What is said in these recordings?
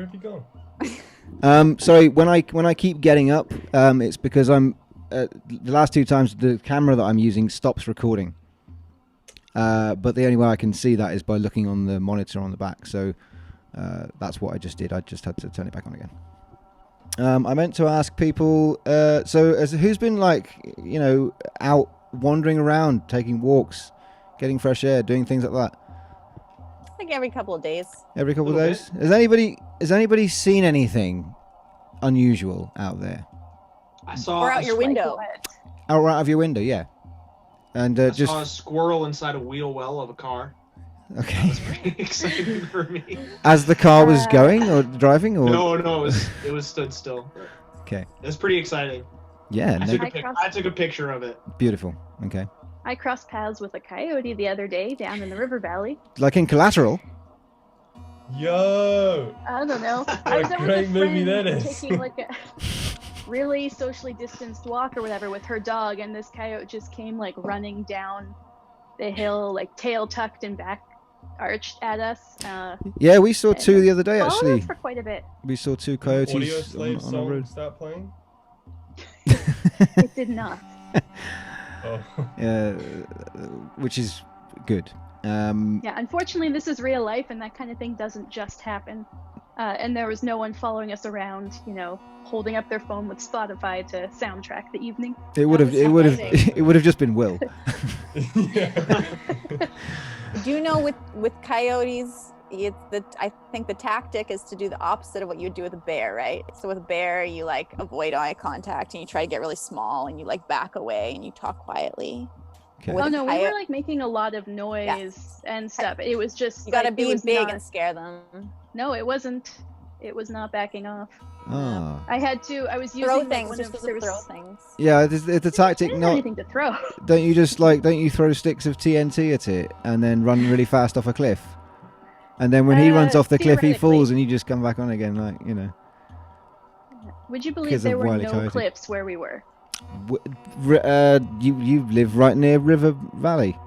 have you gone? Sorry, when I keep getting up, it's because I'm the last two times the camera that I'm using stops recording. But the only way I can see that is by looking on the monitor on the back. So that's what I just did. I just had to turn it back on again. I meant to ask people. Who's been out wandering around, taking walks, getting fresh air, doing things like that? Like every couple of days. Every couple of days. Has anybody seen anything unusual out there? I saw Or out your window. Out right of your window, yeah. And I saw a squirrel inside a wheel well of a car. Okay. That was pretty exciting for me. As the car was going or driving, or No, it was stood still. Okay. It was pretty exciting. Yeah. I took a picture of it. Beautiful. Okay. I crossed paths with a coyote the other day down in the river valley. Like in Collateral. Yo! I don't know. What I was a there great with a movie friend that is. taking like a really socially distanced walk or whatever with her dog, and this coyote just came like running down the hill, like tail tucked and back arched at us. Yeah, we saw two the other day Followed actually. us for quite a bit. We saw two Audio coyotes Slave on the road. song start playing? It did not. Oh. Which is good. Yeah, unfortunately, this is real life, and that kind of thing doesn't just happen. And there was no one following us around, holding up their phone with Spotify to soundtrack the evening. It would have just been Will. Do you know with coyotes, I think the tactic is to do the opposite of what you would do with a bear, right? So with a bear, you like avoid eye contact and you try to get really small and you like back away and you talk quietly. Okay. Oh no, we were like making a lot of noise and stuff. It was just you gotta like, be big and scare them. No, it wasn't. It was not backing off. Oh. I was using Throw like, things, one just of throw things. Yeah, it's a tactic. There's Not anything to throw. don't you throw sticks of TNT at it and then run really fast off a cliff, and then when he runs off the cliff, he falls and you just come back on again, Would you believe Because there of were Wile E. no Coyote. cliffs where we were? You live right near River Valley.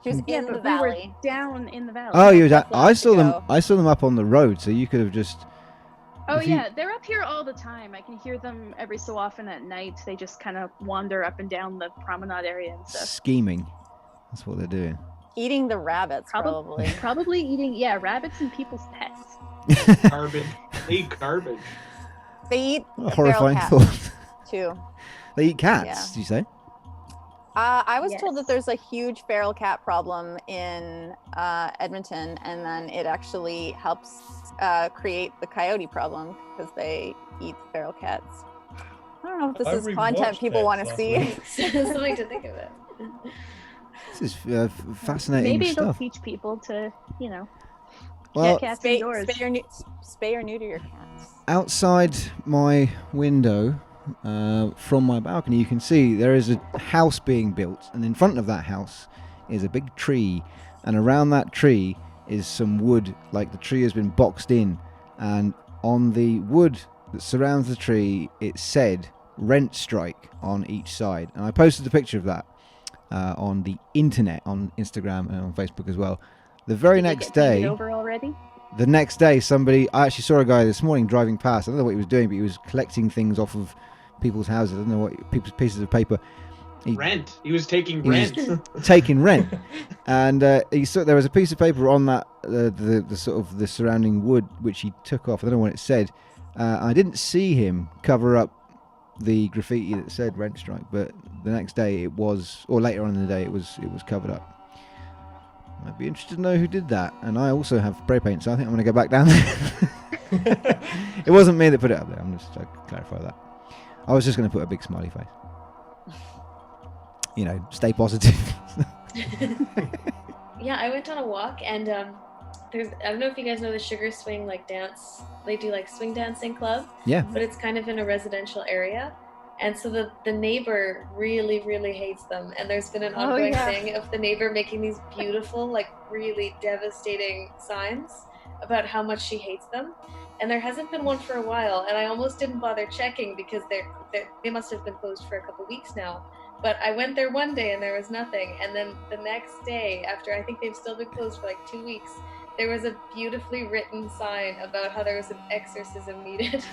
She was in the We valley. were down in the valley. Oh, you That's I left saw to them. go. I saw them up on the road, so you could have just. Oh if you- yeah, they're up here all the time. I can hear them every so often at night. They just kind of wander up and down the promenade area and stuff. Scheming. That's what they're doing. Eating the rabbits, probably. Probably eating, rabbits and people's pets. Garbage. They eat garbage. They eat What a feral horrifying cats, thought. too. They eat cats. Yeah. Did you say? I was told Yes. that there's a huge feral cat problem in Edmonton, and then it actually helps create the coyote problem because they eat feral cats. I don't know if this I is content rewatched people want Pets to see. last Something to think about. This is fascinating Maybe it'll stuff. teach people to, Well, get cats Spay indoors. or neuter your cats. outside my window, from my balcony, you can see there is a house being built, and in front of that house is a big tree, and around that tree is some wood, like the tree has been boxed in, and on the wood that surrounds the tree it said rent strike on each side, and I posted a picture of that on the internet, on Instagram and on Facebook as well. The very Did they next get painted day, over already? the next day, I actually saw a guy this morning driving past. I don't know what he was doing, but he was collecting things off of people's houses. I don't know what pieces of paper. Rent. He was taking He was rent. taking rent, and he saw there was a piece of paper on that the sort of the surrounding wood which he took off. I don't know what it said. I didn't see him cover up the graffiti that said rent strike, but the next day it was, or later on in the day it was covered up. I'd be interested to know who did that, and I also have spray paint, so I think I'm going to go back down there. It wasn't me that put it up there. I'm just to clarify that. I was just going to put a big smiley face. Stay positive. Yeah, I went on a walk and I don't know if you guys know the Sugar Swing dance. They do swing dancing club. Yeah. But it's kind of in a residential area. And so the neighbor really, really hates them. And there's been an ongoing thing of the neighbor making these beautiful, really devastating signs about how much she hates them. And there hasn't been one for a while. And I almost didn't bother checking because they must have been closed for a couple weeks now. But I went there one day and there was nothing. And then the next day, after I think they've still been closed for 2 weeks, there was a beautifully written sign about how there was an exorcism needed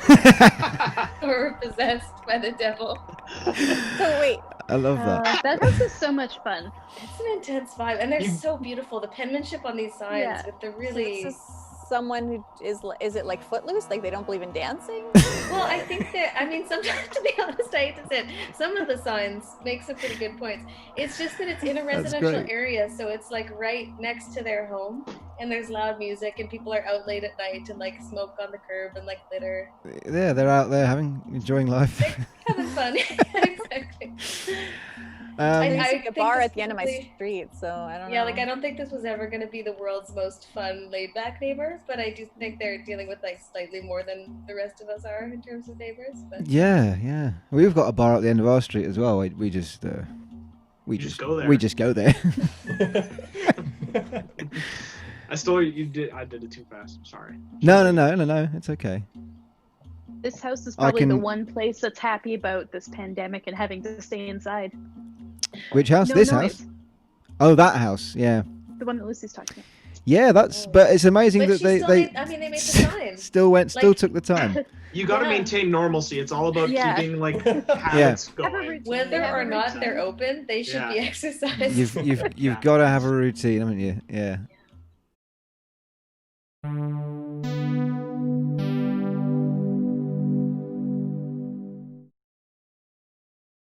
or were possessed by the devil. So wait, I love that. That house is so much fun. It's an intense vibe, and they're so beautiful. The penmanship on these signs Yeah. with the so really. this is someone who is it like Footloose? Like they don't believe in dancing? Well, I think that, I mean, sometimes, to be honest, I hate to say it, some of the signs make some pretty good points. It's just that it's in a residential great. area, so it's like right next to their home, and there's loud music, and people are out late at night and like smoke on the curb and like litter. Yeah, they're out there enjoying life. They're having fun. Exactly. There's I like a think bar this at the end of my probably- street, so I don't know. Yeah, like I don't think this was ever going to be the world's most fun, laid-back neighbor, but I do think they're dealing with like slightly more than the rest of us are in terms of neighbors. But Yeah. We've got a bar at the end of our street as well. We just go there. We just go there. I stole you. I did it too fast. I'm sorry. No. It's okay. This house is probably the can- one place that's happy about this pandemic and having to stay inside. Which house? No This noise. house? Oh, that house. Yeah. The one that Lucy's talking about. Yeah, that's. But it's amazing But that she they still they made, I mean, they made the sign. still Like- took the time. You got to Yeah. maintain normalcy. It's all about Yeah. keeping like habits going. Whether Have a or not routine. they're open, they should be Yeah. exercised. You've got to have a routine, haven't you? Yeah.